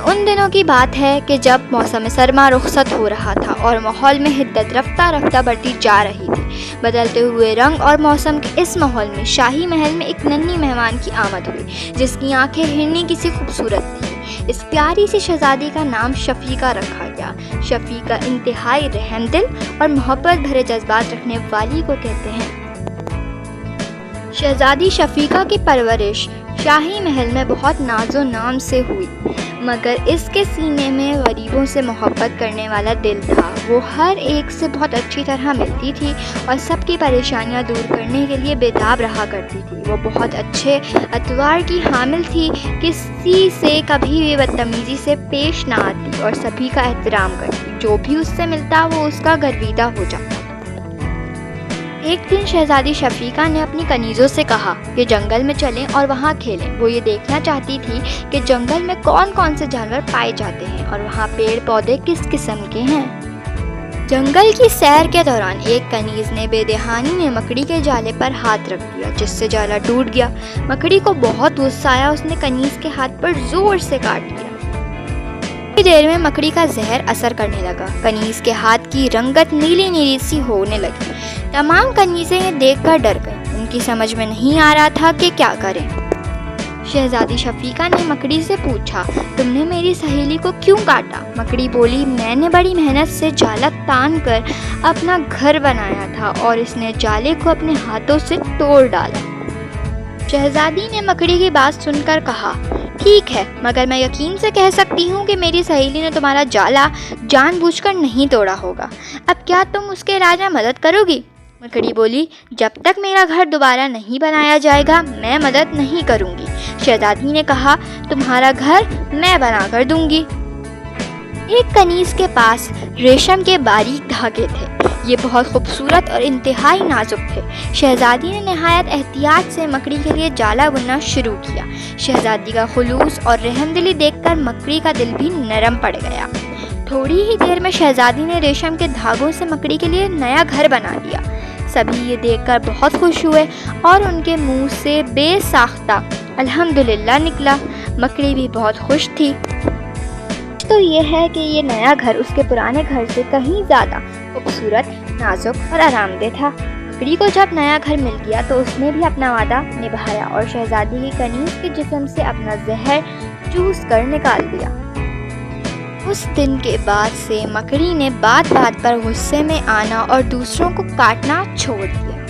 ان دنوں کی بات ہے کہ جب موسم سرما رخصت ہو رہا تھا اور ماحول میں حدت رفتہ رفتہ بڑھتی جا رہی تھی۔ بدلتے ہوئے رنگ اور موسم کے اس ماحول میں شاہی محل میں ایک ننھی مہمان کی آمد ہوئی، جس کی آنکھیں ہرنی کی سی خوبصورت تھیں۔ اس پیاری سی شہزادی کا نام شفیقہ رکھا گیا۔ شفیقہ انتہائی رحم دل اور محبت بھرے جذبات رکھنے والی کو کہتے ہیں۔ شہزادی شفیقہ کی پرورش شاہی محل میں بہت ناز و نام سے ہوئی، مگر اس کے سینے میں غریبوں سے محبت کرنے والا دل تھا۔ وہ ہر ایک سے بہت اچھی طرح ملتی تھی اور سب کی پریشانیاں دور کرنے کے لیے بیتاب رہا کرتی تھی۔ وہ بہت اچھے اطوار کی حامل تھی، کسی سے کبھی بھی بدتمیزی سے پیش نہ آتی اور سبھی کا احترام کرتی۔ جو بھی اس سے ملتا وہ اس کا گرویدہ ہو جاتا۔ ایک دن شہزادی شفیقہ نے اپنی کنیزوں سے کہا کہ جنگل میں چلیں اور وہاں کھیلیں۔ وہ یہ دیکھنا چاہتی تھی کہ جنگل میں کون کون سے جانور پائے جاتے ہیں اور وہاں پیڑ پودے کس قسم کے ہیں۔ جنگل کی سیر کے دوران ایک کنیز نے بے دہانی میں مکڑی کے جالے پر ہاتھ رکھ دیا، جس سے جالا ٹوٹ گیا۔ مکڑی کو بہت غصہ آیا، اس نے کنیز کے ہاتھ پر زور سے کاٹ دیا۔ تھوڑی دیر میں مکڑی کا زہر اثر کرنے لگا۔ کنیز کے ہاتھ کی رنگت نیلی نیلی سی ہونے لگی۔ تمام کنیزیں یہ دیکھ کر ڈر گئیں۔ ان کی سمجھ میں نہیں آ رہا تھا کہ کیا کریں۔ شہزادی شفیقہ نے مکڑی سے پوچھا، تم نے میری سہیلی کو کیوں کاٹا؟ مکڑی بولی، میں نے بڑی محنت سے جالا تان کر اپنا گھر بنایا تھا اور اس نے جالے کو اپنے ہاتھوں سے توڑ ڈالا۔ شہزادی نے مکڑی کی بات سن کر کہا، ٹھیک ہے، مگر میں یقین سے کہہ سکتی ہوں کہ میری سہیلی نے تمہارا جالا جان بوجھ کر نہیں توڑا ہوگا۔ اب کیا تم اس کے علاج میں مدد کرو گی؟ مکڑی بولی، جب تک میرا گھر دوبارہ نہیں بنایا جائے گا میں مدد نہیں کروں گی۔ شہزادی نے کہا، تمہارا گھر میں بنا کر دوں گی۔ ایک کنیز کے پاس ریشم کے باریک دھاگے تھے۔ یہ بہت خوبصورت اور انتہائی نازک تھے۔ شہزادی نے نہایت احتیاط سے مکڑی کے لیے جالا بننا شروع کیا۔ شہزادی کا خلوص اور رحم دلی دیکھ کر مکڑی کا دل بھی نرم پڑ گیا۔ تھوڑی ہی دیر میں شہزادی نے ریشم کے دھاگوں سے مکڑی کے لیے نیا گھر بنا دیا۔ سبھی یہ دیکھ کر بہت خوش ہوئے اور ان کے منہ سے بے ساختہ الحمدللہ نکلا۔ مکڑی بھی بہت خوش تھی۔ تو یہ ہے کہ یہ نیا گھر اس کے پرانے گھر سے کہیں زیادہ خوبصورت، نازک اور آرام دہ تھا۔ مکڑی کو جب نیا گھر مل گیا تو اس نے بھی اپنا وعدہ نبھایا اور شہزادی کی کنیز کے جسم سے اپنا زہر چوس کر نکال دیا۔ اس دن کے بعد سے مکڑی نے بات بات پر غصے میں آنا اور دوسروں کو کاٹنا چھوڑ دیا۔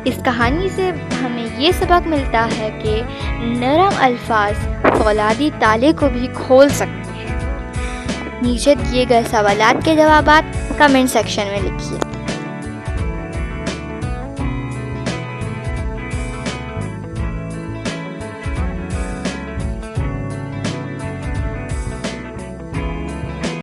اس کہانی سے ہمیں یہ سبق ملتا ہے کہ نرم الفاظ فولادی تالے کو بھی کھول سکتے ہیں۔ نیچے دیے گئے سوالات کے جوابات کمنٹ سیکشن میں لکھیے۔